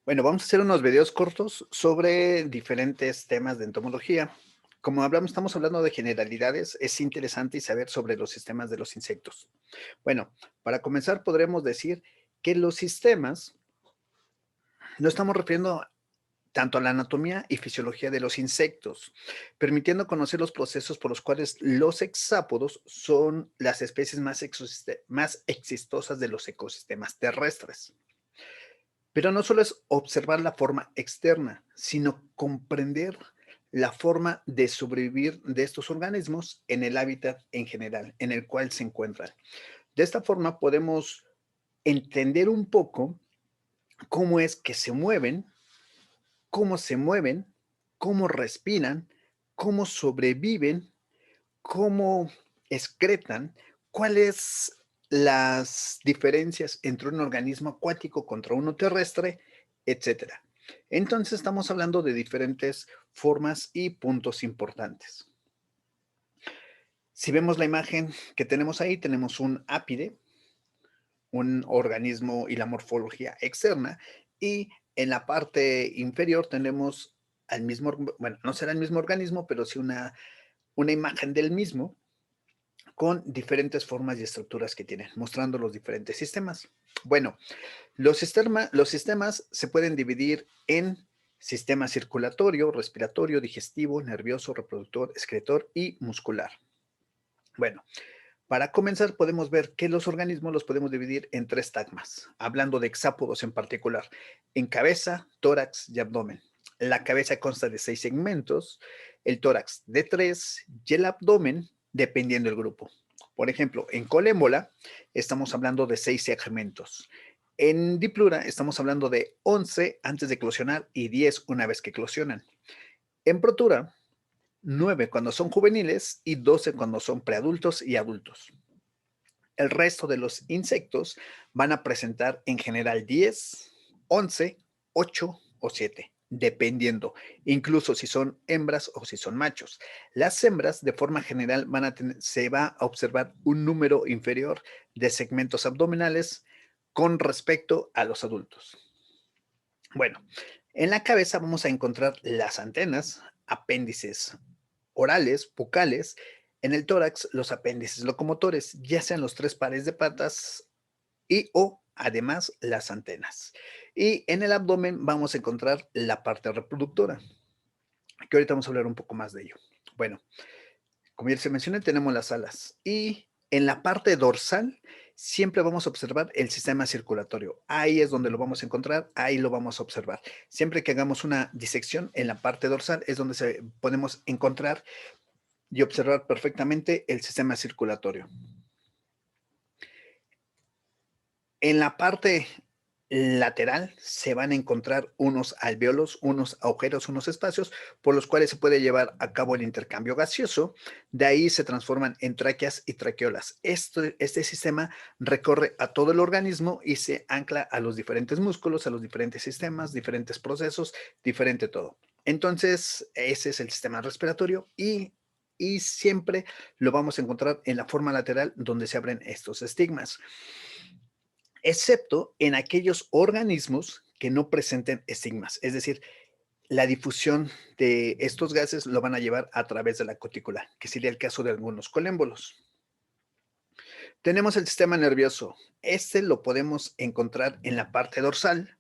Bueno, vamos a hacer unos videos cortos sobre diferentes temas de entomología. Como estamos hablando de generalidades, es interesante saber sobre los sistemas de los insectos. Bueno, para comenzar podremos decir que los sistemas no estamos refiriendo tanto a la anatomía y fisiología de los insectos, permitiendo conocer los procesos por los cuales los hexápodos son las especies más exitosas de los ecosistemas terrestres. Pero no solo es observar la forma externa, sino comprender la forma de sobrevivir de estos organismos en el hábitat en general, en el cual se encuentran. De esta forma podemos entender un poco cómo es que se mueven, cómo respiran, cómo sobreviven, cómo excretan, cuáles las diferencias entre un organismo acuático contra uno terrestre, etcétera. Entonces estamos hablando de diferentes formas y puntos importantes. Si vemos la imagen que tenemos ahí, tenemos un ápide, un organismo y la morfología externa, y en la parte inferior tenemos al mismo, bueno, no será el mismo organismo, pero sí una imagen del mismo, con diferentes formas y estructuras que tienen, mostrando los diferentes sistemas. Bueno, los sistemas se pueden dividir en sistema circulatorio, respiratorio, digestivo, nervioso, reproductor, excretor y muscular. Bueno, para comenzar podemos ver que los organismos los podemos dividir en tres tagmas, hablando de hexápodos en particular, en cabeza, tórax y abdomen. La cabeza consta de 6 segmentos, el tórax de 3 y el abdomen dependiendo del grupo. Por ejemplo, en colémbola estamos hablando de 6 segmentos. En diplura estamos hablando de 11 antes de eclosionar y 10 una vez que eclosionan. En protura, 9 cuando son juveniles y 12 cuando son preadultos y adultos. El resto de los insectos van a presentar en general 10, 11, 8 o 7, dependiendo, incluso si son hembras o si son machos. Las hembras, de forma general, se va a observar un número inferior de segmentos abdominales con respecto a los adultos. Bueno, en la cabeza vamos a encontrar las antenas, apéndices orales, bucales, en el tórax los apéndices locomotores, ya sean los 3 pares de patas y o además las antenas. Y en el abdomen vamos a encontrar la parte reproductora, que ahorita vamos a hablar un poco más de ello. Bueno, como ya se mencioné, tenemos las alas y en la parte dorsal siempre vamos a observar el sistema circulatorio. Ahí es donde lo vamos a encontrar, ahí lo vamos a observar. Siempre que hagamos una disección en la parte dorsal es donde podemos encontrar y observar perfectamente el sistema circulatorio. En la parte lateral se van a encontrar unos alvéolos, unos agujeros, unos espacios por los cuales se puede llevar a cabo el intercambio gaseoso. De ahí se transforman en tráqueas y traqueolas. Este sistema recorre a todo el organismo y se ancla a los diferentes músculos, a los diferentes sistemas, diferentes procesos, diferente todo. Entonces, ese es el sistema respiratorio y siempre lo vamos a encontrar en la forma lateral donde se abren estos estigmas, excepto en aquellos organismos que no presenten estigmas, es decir, la difusión de estos gases lo van a llevar a través de la cutícula, que sería el caso de algunos colémbolos. Tenemos el sistema nervioso. Este lo podemos encontrar en la parte dorsal,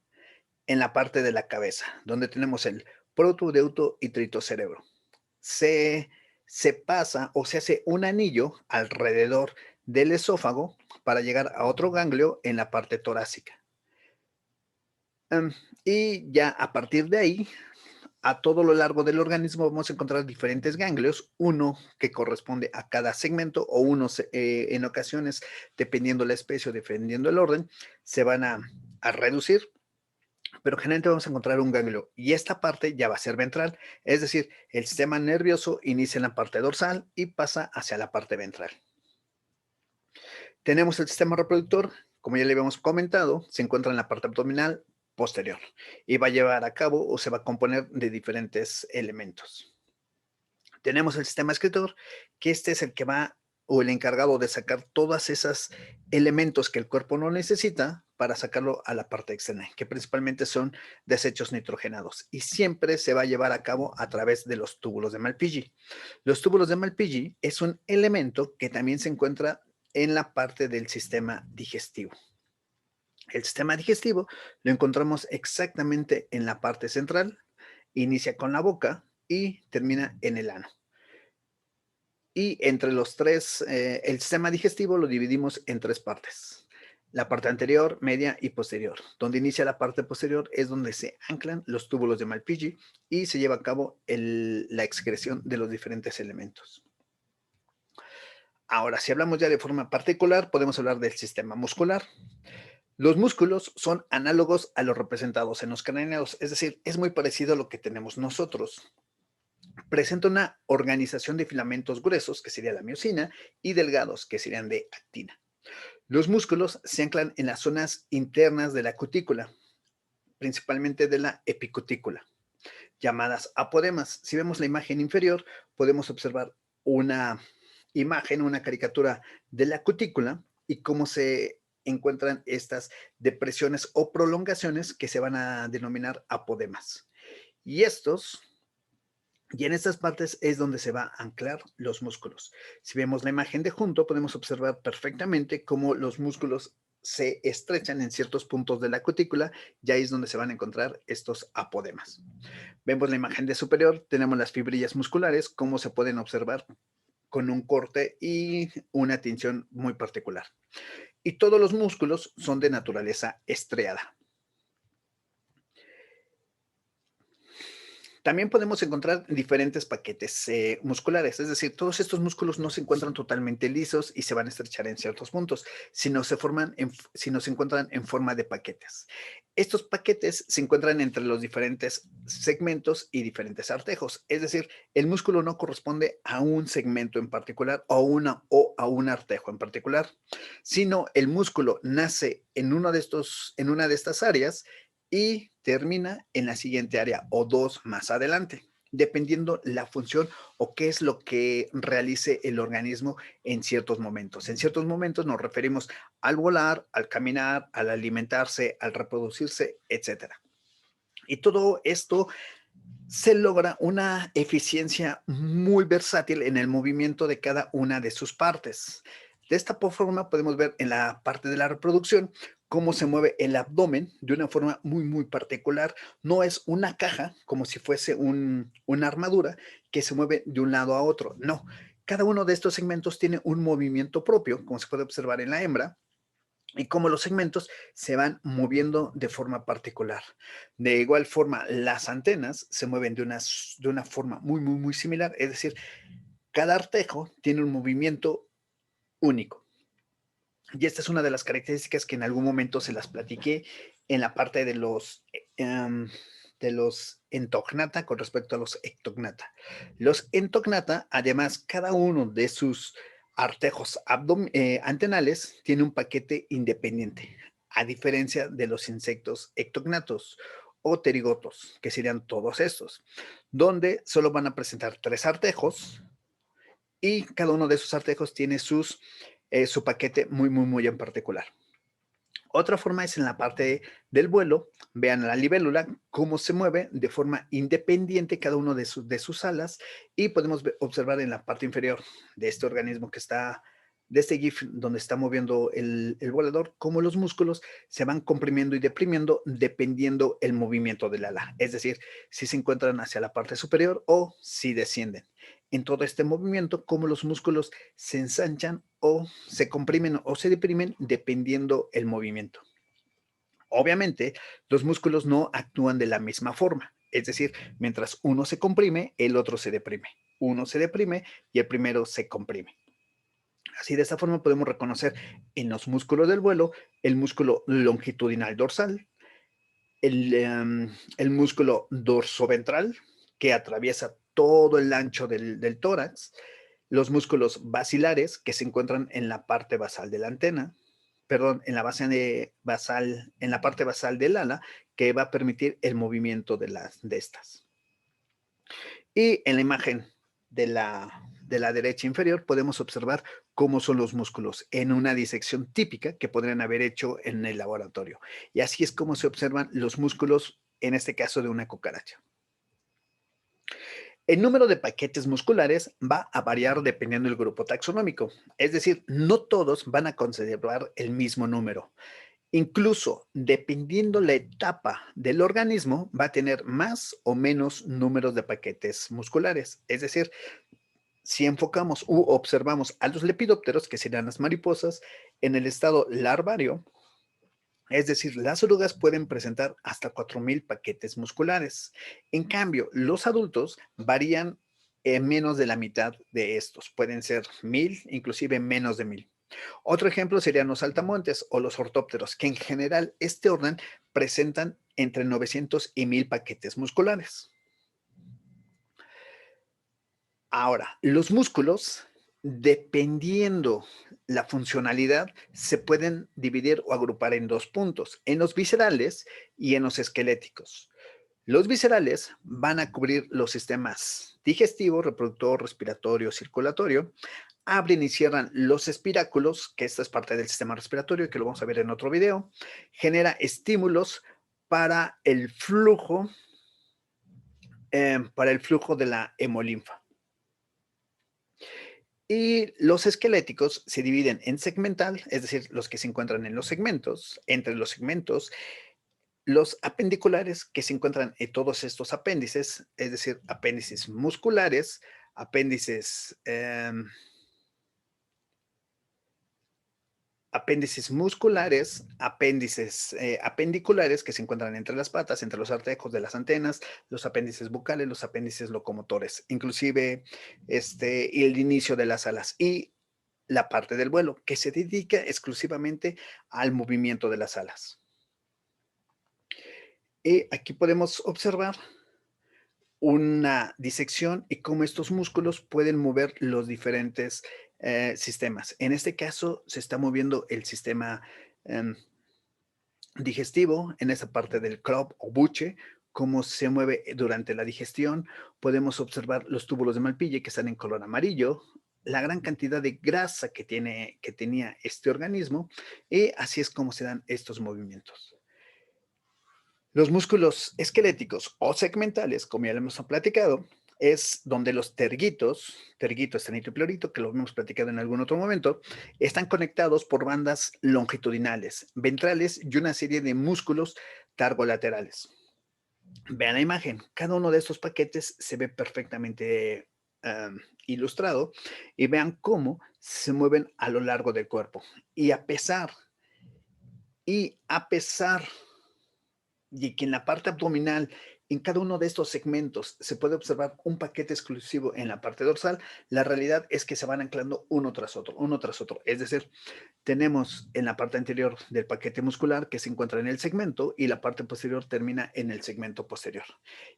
en la parte de la cabeza, donde tenemos el protodeuto y tritocerebro. Se, se pasa o se hace un anillo alrededor del esófago para llegar a otro ganglio en la parte torácica. Um, y ya a partir de ahí, a todo lo largo del organismo vamos a encontrar diferentes ganglios, uno que corresponde a cada segmento o unos en ocasiones, dependiendo la especie o dependiendo el orden, se van a reducir, pero generalmente vamos a encontrar un ganglio y esta parte ya va a ser ventral, es decir, el sistema nervioso inicia en la parte dorsal y pasa hacia la parte ventral. Tenemos el sistema reproductor, como ya le habíamos comentado, se encuentra en la parte abdominal posterior y va a llevar a cabo o se va a componer de diferentes elementos. Tenemos el sistema excretor, que este es el que va o el encargado de sacar todas esas elementos que el cuerpo no necesita para sacarlo a la parte externa, que principalmente son desechos nitrogenados y siempre se va a llevar a cabo a través de los túbulos de Malpighi. Los túbulos de Malpighi es un elemento que también se encuentra en la parte del sistema digestivo. El sistema digestivo lo encontramos exactamente en la parte central, inicia con la boca y termina en el ano. Y entre los tres, el sistema digestivo lo dividimos en tres partes. La parte anterior, media y posterior. Donde inicia la parte posterior es donde se anclan los túbulos de Malpighi y se lleva a cabo la excreción de los diferentes elementos. Ahora, si hablamos ya de forma particular, podemos hablar del sistema muscular. Los músculos son análogos a los representados en los craneos, es decir, es muy parecido a lo que tenemos nosotros. Presenta una organización de filamentos gruesos, que sería la miosina, y delgados, que serían de actina. Los músculos se anclan en las zonas internas de la cutícula, principalmente de la epicutícula, llamadas apodemas. Si vemos la imagen inferior, podemos observar una imagen, una caricatura de la cutícula y cómo se encuentran estas depresiones o prolongaciones que se van a denominar apodemas. Y en estas partes es donde se va a anclar los músculos. Si vemos la imagen de junto, podemos observar perfectamente cómo los músculos se estrechan en ciertos puntos de la cutícula y ahí es donde se van a encontrar estos apodemas. Vemos la imagen de superior, tenemos las fibrillas musculares, cómo se pueden observar con un corte y una tinción muy particular. Y todos los músculos son de naturaleza estriada. También podemos encontrar diferentes paquetes musculares, es decir, todos estos músculos no se encuentran totalmente lisos y se van a estrechar en ciertos puntos, sino sino se encuentran en forma de paquetes. Estos paquetes se encuentran entre los diferentes segmentos y diferentes artejos, es decir, el músculo no corresponde a un segmento en particular o a un artejo en particular, sino el músculo nace en en una de estas áreas y termina en la siguiente área o dos más adelante, dependiendo la función o qué es lo que realice el organismo en ciertos momentos. En ciertos momentos nos referimos al volar, al caminar, al alimentarse, al reproducirse, etcétera. Y todo esto se logra una eficiencia muy versátil en el movimiento de cada una de sus partes. De esta forma podemos ver en la parte de la reproducción cómo se mueve el abdomen de una forma muy particular. No es una caja como si fuese una armadura que se mueve de un lado a otro. No, cada uno de estos segmentos tiene un movimiento propio, como se puede observar en la hembra, y cómo los segmentos se van moviendo de forma particular. De igual forma, las antenas se mueven de una forma muy similar, es decir, cada artejo tiene un movimiento único. Y esta es una de las características que en algún momento se las platiqué en la parte de los entognata con respecto a los ectognata. Los entognata, además, cada uno de sus artejos antenales tiene un paquete independiente, a diferencia de los insectos ectognatos o terigotos, que serían todos estos, donde solo van a presentar tres artejos y cada uno de esos artejos tiene su paquete muy en particular. Otra forma es en la parte del vuelo. Vean la libélula, cómo se mueve de forma independiente cada uno de sus alas y podemos observar en la parte inferior de este organismo de este GIF donde está moviendo el volador, cómo los músculos se van comprimiendo y deprimiendo dependiendo el movimiento del ala. Es decir, si se encuentran hacia la parte superior o si descienden. En todo este movimiento, cómo los músculos se ensanchan o se comprimen o se deprimen dependiendo el movimiento. Obviamente, los músculos no actúan de la misma forma. Es decir, mientras uno se comprime, el otro se deprime. Uno se deprime y el primero se comprime. Así, de esta forma podemos reconocer en los músculos del vuelo el músculo longitudinal dorsal, el músculo dorsoventral que atraviesa todo el ancho del tórax, los músculos basilares que se encuentran en la parte basal de la antena, perdón, en la en la parte basal del ala, que va a permitir el movimiento de estas. Y en la imagen de de la derecha inferior podemos observar cómo son los músculos en una disección típica que podrían haber hecho en el laboratorio. Y así es como se observan los músculos, en este caso de una cucaracha. El número de paquetes musculares va a variar dependiendo del grupo taxonómico, es decir, no todos van a conservar el mismo número. Incluso dependiendo la etapa del organismo, va a tener más o menos números de paquetes musculares. Es decir, si enfocamos u observamos a los lepidópteros, que serían las mariposas, en el estado larvario, es decir, las orugas pueden presentar hasta 4,000 paquetes musculares. En cambio, los adultos varían en menos de la mitad de estos. Pueden ser 1,000, inclusive menos de 1,000. Otro ejemplo serían los saltamontes o los ortópteros, que en general este orden presentan entre 900 y 1,000 paquetes musculares. Ahora, los músculos, dependiendo la funcionalidad, se pueden dividir o agrupar en dos puntos, en los viscerales y en los esqueléticos. Los viscerales van a cubrir los sistemas digestivo, reproductor, respiratorio, circulatorio. Abren y cierran los espiráculos, que esta es parte del sistema respiratorio, que lo vamos a ver en otro video. Genera estímulos para el flujo de la hemolinfa. Y los esqueléticos se dividen en segmental, es decir, los que se encuentran en los segmentos, entre los segmentos, los apendiculares que se encuentran en todos estos apéndices, es decir, apéndices musculares, apéndices apendiculares que se encuentran entre las patas, entre los artejos de las antenas, los apéndices bucales, los apéndices locomotores, inclusive y el inicio de las alas y la parte del vuelo, que se dedica exclusivamente al movimiento de las alas. Y aquí podemos observar una disección y cómo estos músculos pueden mover los diferentes sistemas. En este caso, se está moviendo el sistema em, digestivo, en esa parte del crop o buche, cómo se mueve durante la digestión. Podemos observar los túbulos de Malpighi que están en color amarillo, la gran cantidad de grasa que tenía este organismo, y así es como se dan estos movimientos. Los músculos esqueléticos o segmentales, como ya lo hemos platicado, es donde los terguito, estanito y pleurito, que lo hemos platicado en algún otro momento, están conectados por bandas longitudinales, ventrales y una serie de músculos targolaterales. Vean la imagen, cada uno de estos paquetes se ve perfectamente ilustrado y vean cómo se mueven a lo largo del cuerpo. Y a pesar y que en la parte abdominal, en cada uno de estos segmentos, se puede observar un paquete exclusivo en la parte dorsal, la realidad es que se van anclando uno tras otro, uno tras otro. Es decir, tenemos en la parte anterior del paquete muscular que se encuentra en el segmento y la parte posterior termina en el segmento posterior.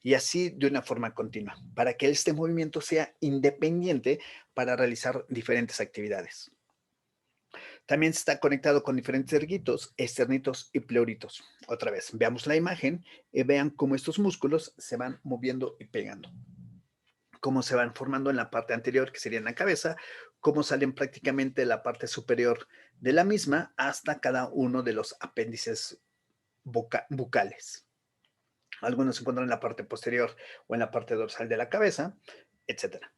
Y así de una forma continua, para que este movimiento sea independiente para realizar diferentes actividades. También está conectado con diferentes erguitos, esternitos y pleuritos. Otra vez, veamos la imagen y vean cómo estos músculos se van moviendo y pegando. Cómo se van formando en la parte anterior, que sería en la cabeza, cómo salen prácticamente de la parte superior de la misma hasta cada uno de los apéndices bucales. Algunos se encuentran en la parte posterior o en la parte dorsal de la cabeza, etcétera.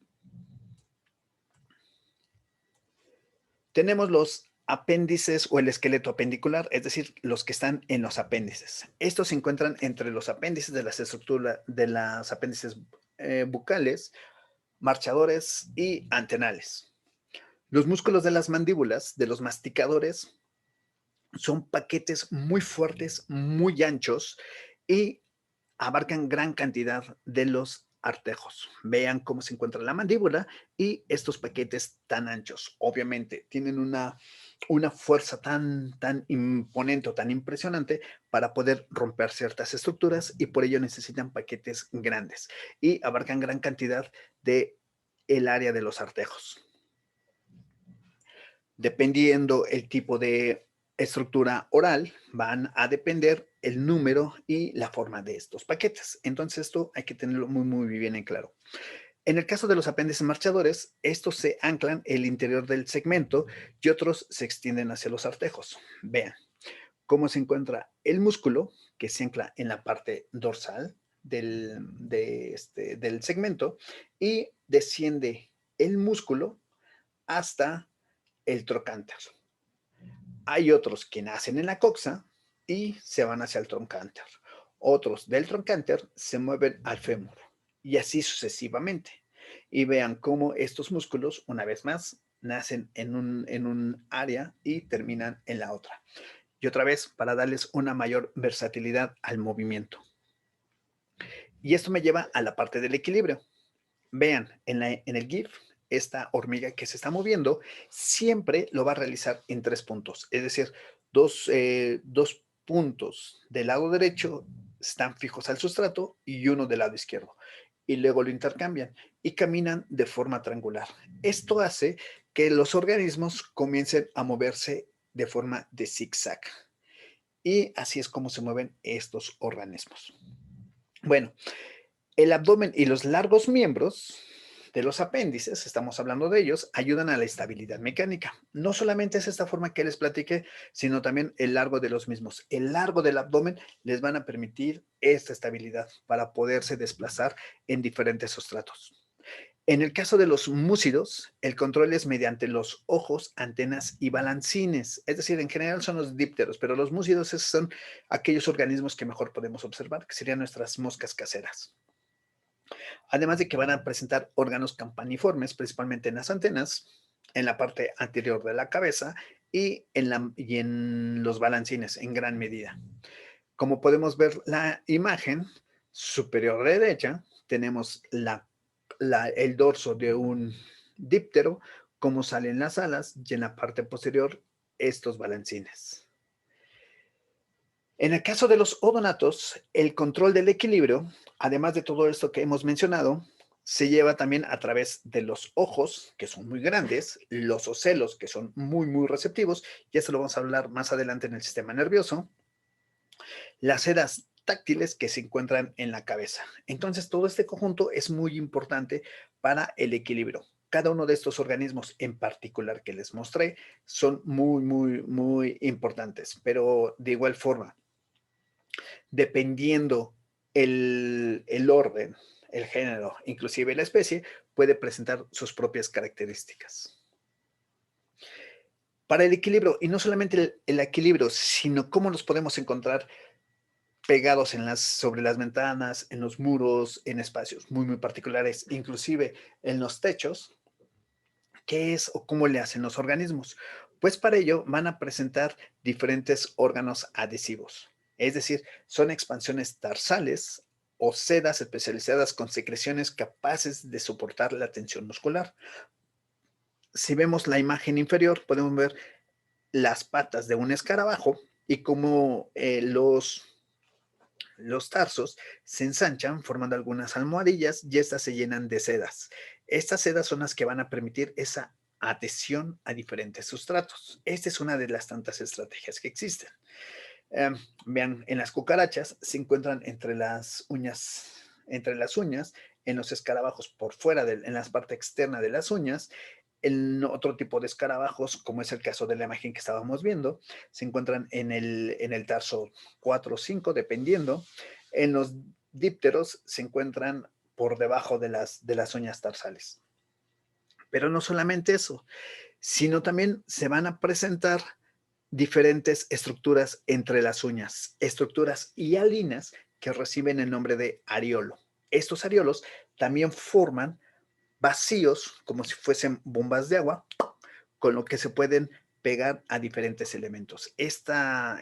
Tenemos los apéndices o el esqueleto apendicular, es decir, los que están en los apéndices. Estos se encuentran entre los apéndices de las estructuras de las apéndices bucales, marchadores y antenales. Los músculos de las mandíbulas, de los masticadores, son paquetes muy fuertes, muy anchos y abarcan gran cantidad de los artejos. Vean cómo se encuentra la mandíbula y estos paquetes tan anchos. Obviamente tienen una fuerza tan imponente o tan impresionante para poder romper ciertas estructuras y por ello necesitan paquetes grandes y abarcan gran cantidad de el área de los artejos. Dependiendo el tipo de estructura oral, van a depender el número y la forma de estos paquetes. Entonces, esto hay que tenerlo muy bien en claro. En el caso de los apéndices marchadores, estos se anclan en el interior del segmento y otros se extienden hacia los artejos. Vean cómo se encuentra el músculo que se ancla en la parte dorsal del segmento y desciende el músculo hasta el trocánter. Hay otros que nacen en la coxa y se van hacia el trocánter. Otros del trocánter se mueven al fémur y así sucesivamente. Y vean cómo estos músculos, una vez más, nacen en un área y terminan en la otra. Y otra vez, para darles una mayor versatilidad al movimiento. Y esto me lleva a la parte del equilibrio. Vean, en el GIF, esta hormiga que se está moviendo siempre lo va a realizar en 3 puntos. Es decir, dos puntos del lado derecho están fijos al sustrato y uno del lado izquierdo. Y luego lo intercambian y caminan de forma triangular. Esto hace que los organismos comiencen a moverse de forma de zigzag. Y así es como se mueven estos organismos. Bueno, el abdomen y los largos miembros de los apéndices, estamos hablando de ellos, ayudan a la estabilidad mecánica. No solamente es esta forma que les platiqué, sino también el largo de los mismos. El largo del abdomen les van a permitir esta estabilidad para poderse desplazar en diferentes sustratos. En el caso de los múcidos, el control es mediante los ojos, antenas y balancines. Es decir, en general son los dípteros, pero los múcidos son aquellos organismos que mejor podemos observar, que serían nuestras moscas caseras. Además de que van a presentar órganos campaniformes, principalmente en las antenas, en la parte anterior de la cabeza y en los balancines en gran medida. Como podemos ver la imagen superior derecha, tenemos el dorso de un díptero, cómo salen las alas y en la parte posterior estos balancines. En el caso de los odonatos, el control del equilibrio, además de todo esto que hemos mencionado, se lleva también a través de los ojos, que son muy grandes, los ocelos, que son muy, muy receptivos, y esto lo vamos a hablar más adelante en el sistema nervioso, las sedas táctiles que se encuentran en la cabeza. Entonces, todo este conjunto es muy importante para el equilibrio. Cada uno de estos organismos en particular que les mostré son muy, muy, muy importantes, pero de igual forma, dependiendo el orden, el género, inclusive la especie, puede presentar sus propias características. Para el equilibrio, y no solamente el equilibrio, sino cómo nos podemos encontrar pegados sobre las ventanas, en los muros, en espacios muy, muy particulares, inclusive en los techos. ¿Qué es o cómo le hacen los organismos? Pues para ello van a presentar diferentes órganos adhesivos, es decir, son expansiones tarsales o sedas especializadas con secreciones capaces de soportar la tensión muscular. Si vemos la imagen inferior, podemos ver las patas de un escarabajo y cómo los tarsos se ensanchan formando algunas almohadillas y estas se llenan de sedas. Estas sedas son las que van a permitir esa adhesión a diferentes sustratos. Esta es una de las tantas estrategias que existen. Eh, Vean, en las cucarachas se encuentran entre las uñas, en los escarabajos por fuera, en la parte externa de las uñas, en otro tipo de escarabajos, como es el caso de la imagen que estábamos viendo, se encuentran en el tarso 4 o 5, dependiendo. En los dípteros se encuentran por debajo de las uñas tarsales. Pero no solamente eso, sino también se van a presentar diferentes estructuras entre las uñas, estructuras hialinas que reciben el nombre de areolo. Estos areolos también forman vacíos, como si fuesen bombas de agua, con lo que se pueden pegar a diferentes elementos. Esa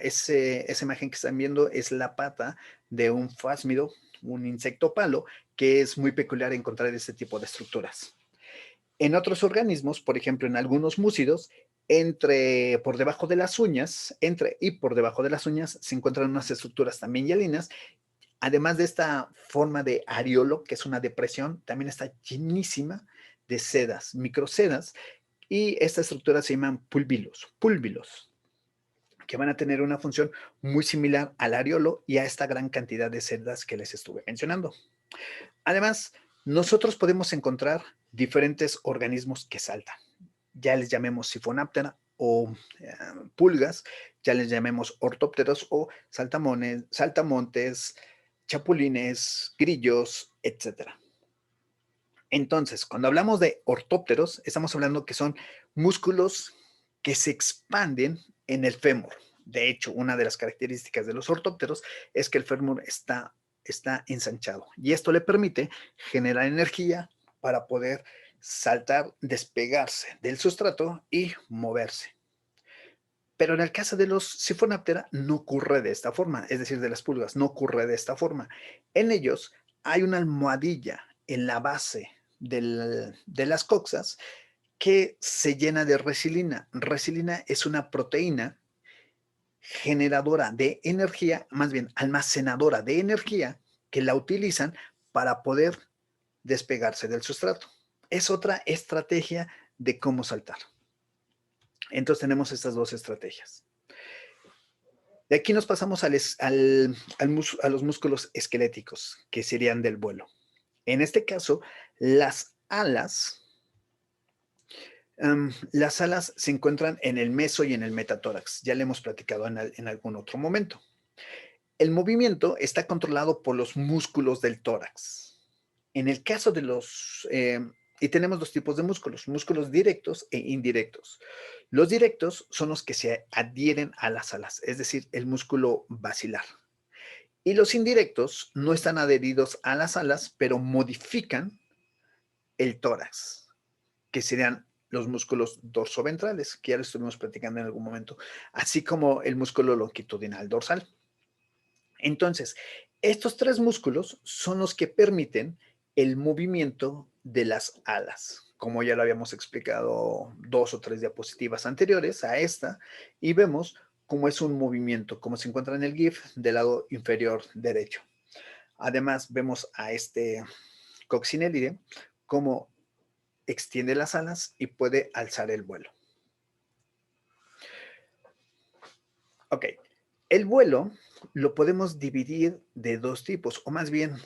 imagen que están viendo es la pata de un fásmido, un insecto palo, que es muy peculiar encontrar este tipo de estructuras. En otros organismos, por ejemplo, en algunos múcidos, por debajo de las uñas, entre y por debajo de las uñas, se encuentran unas estructuras también hialinas. Además de esta forma de areolo, que es una depresión, también está llenísima de sedas, microsedas, y esta estructura se llaman púlvilos, que van a tener una función muy similar al areolo y a esta gran cantidad de sedas que les estuve mencionando. Además, nosotros podemos encontrar diferentes organismos que saltan. Ya les llamemos sifonáptera o pulgas, ya les llamemos ortópteros o saltamontes, chapulines, grillos, etcétera. Entonces, cuando hablamos de ortópteros, estamos hablando que son músculos que se expanden en el fémur. De hecho, una de las características de los ortópteros es que el fémur está ensanchado y esto le permite generar energía para poder saltar, despegarse del sustrato y moverse. Pero en el caso de los sifonaptera no ocurre de esta forma, es decir, de las pulgas, no ocurre de esta forma. En ellos hay una almohadilla en la base de las coxas que se llena de resilina. Resilina es una proteína generadora de energía, más bien almacenadora de energía, que la utilizan para poder despegarse del sustrato. Es otra estrategia de cómo saltar. Entonces tenemos estas dos estrategias. De aquí nos pasamos a los músculos esqueléticos, que serían del vuelo. En este caso, las alas se encuentran en el meso y en el metatórax. Ya le hemos platicado en algún otro momento. El movimiento está controlado por los músculos del tórax. En el caso de y tenemos dos tipos de músculos directos e indirectos. Los directos son los que se adhieren a las alas, es decir, el músculo basilar. Y los indirectos no están adheridos a las alas, pero modifican el tórax, que serían los músculos dorsoventrales, que ya lo estuvimos platicando en algún momento, así como el músculo longitudinal dorsal. Entonces, estos tres músculos son los que permiten el movimiento de las alas, como ya lo habíamos explicado 2 o 3 diapositivas anteriores a esta, y vemos cómo es un movimiento, como se encuentra en el GIF del lado inferior derecho. Además, vemos a este coccinellide cómo extiende las alas y puede alzar el vuelo. Ok, el vuelo lo podemos dividir de dos tipos, o más bien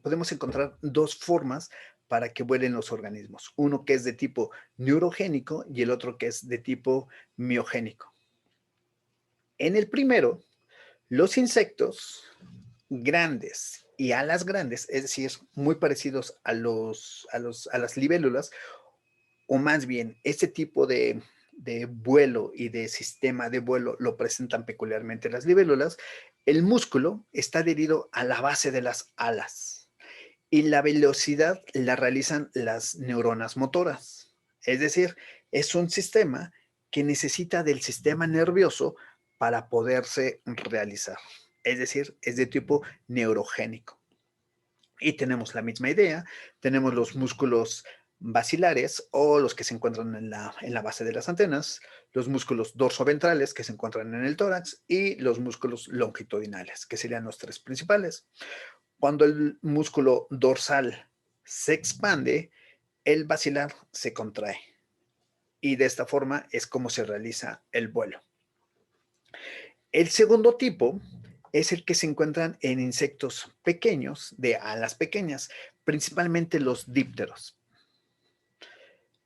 podemos encontrar dos formas para que vuelen los organismos. Uno que es de tipo neurogénico y el otro que es de tipo miogénico. En el primero, los insectos grandes y alas grandes, es decir, muy parecidos a las libélulas, o más bien, este tipo de vuelo y de sistema de vuelo lo presentan peculiarmente las libélulas. El músculo está adherido a la base de las alas y la velocidad la realizan las neuronas motoras. Es decir, es un sistema que necesita del sistema nervioso para poderse realizar. Es decir, es de tipo neurogénico. Y tenemos la misma idea, tenemos los músculos basilares o los que se encuentran en la base de las antenas, los músculos dorsoventrales que se encuentran en el tórax y los músculos longitudinales, que serían los tres principales. Cuando el músculo dorsal se expande, el basilar se contrae y de esta forma es como se realiza el vuelo. El segundo tipo es el que se encuentran en insectos pequeños, de alas pequeñas, principalmente los dípteros.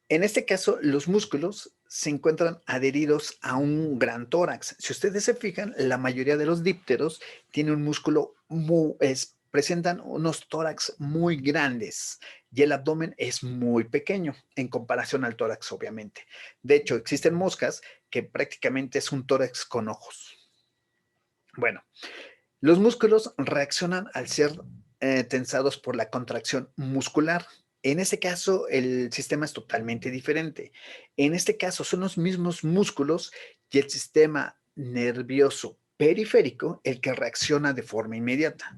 En este caso, los músculos se encuentran adheridos a un gran tórax. Si ustedes se fijan, la mayoría de los dípteros tienen un músculo presentan unos tórax muy grandes y el abdomen es muy pequeño en comparación al tórax, obviamente. De hecho, existen moscas que prácticamente es un tórax con ojos. Bueno, los músculos reaccionan al ser tensados por la contracción muscular. En este caso, el sistema es totalmente diferente. En este caso, son los mismos músculos y el sistema nervioso periférico el que reacciona de forma inmediata.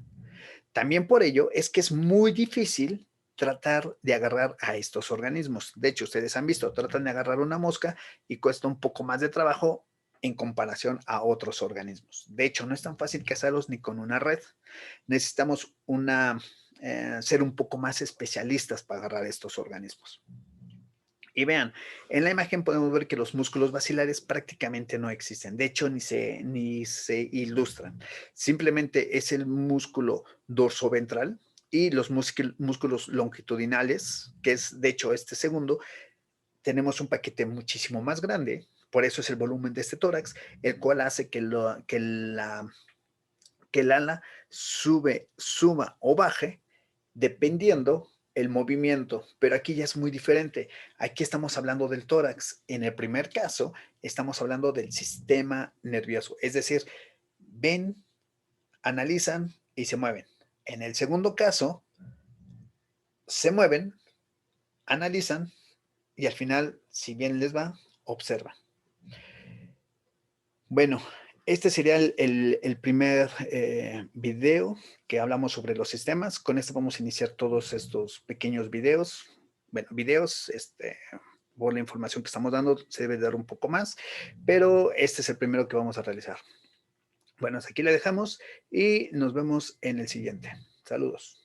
También por ello es que es muy difícil tratar de agarrar a estos organismos. De hecho, ustedes han visto, tratan de agarrar una mosca y cuesta un poco más de trabajo en comparación a otros organismos. De hecho, no es tan fácil cazarlos ni con una red. Necesitamos ser un poco más especialistas para agarrar estos organismos. Y vean, en la imagen podemos ver que los músculos basilares prácticamente no existen. De hecho, ni se ilustran. Simplemente es el músculo dorsoventral y los músculos longitudinales, que es de hecho este segundo, tenemos un paquete muchísimo más grande, por eso es el volumen de este tórax, el cual hace que el ala suba o baje dependiendo el movimiento, pero aquí ya es muy diferente. Aquí estamos hablando del tórax. En el primer caso, estamos hablando del sistema nervioso, es decir, ven, analizan y se mueven. En el segundo caso, se mueven, analizan y al final, si bien les va, observan. Bueno, este sería el primer video que hablamos sobre los sistemas. Con esto vamos a iniciar todos estos pequeños videos. Bueno, videos, por la información que estamos dando, se debe dar un poco más, pero este es el primero que vamos a realizar. Bueno, hasta aquí le dejamos y nos vemos en el siguiente. Saludos.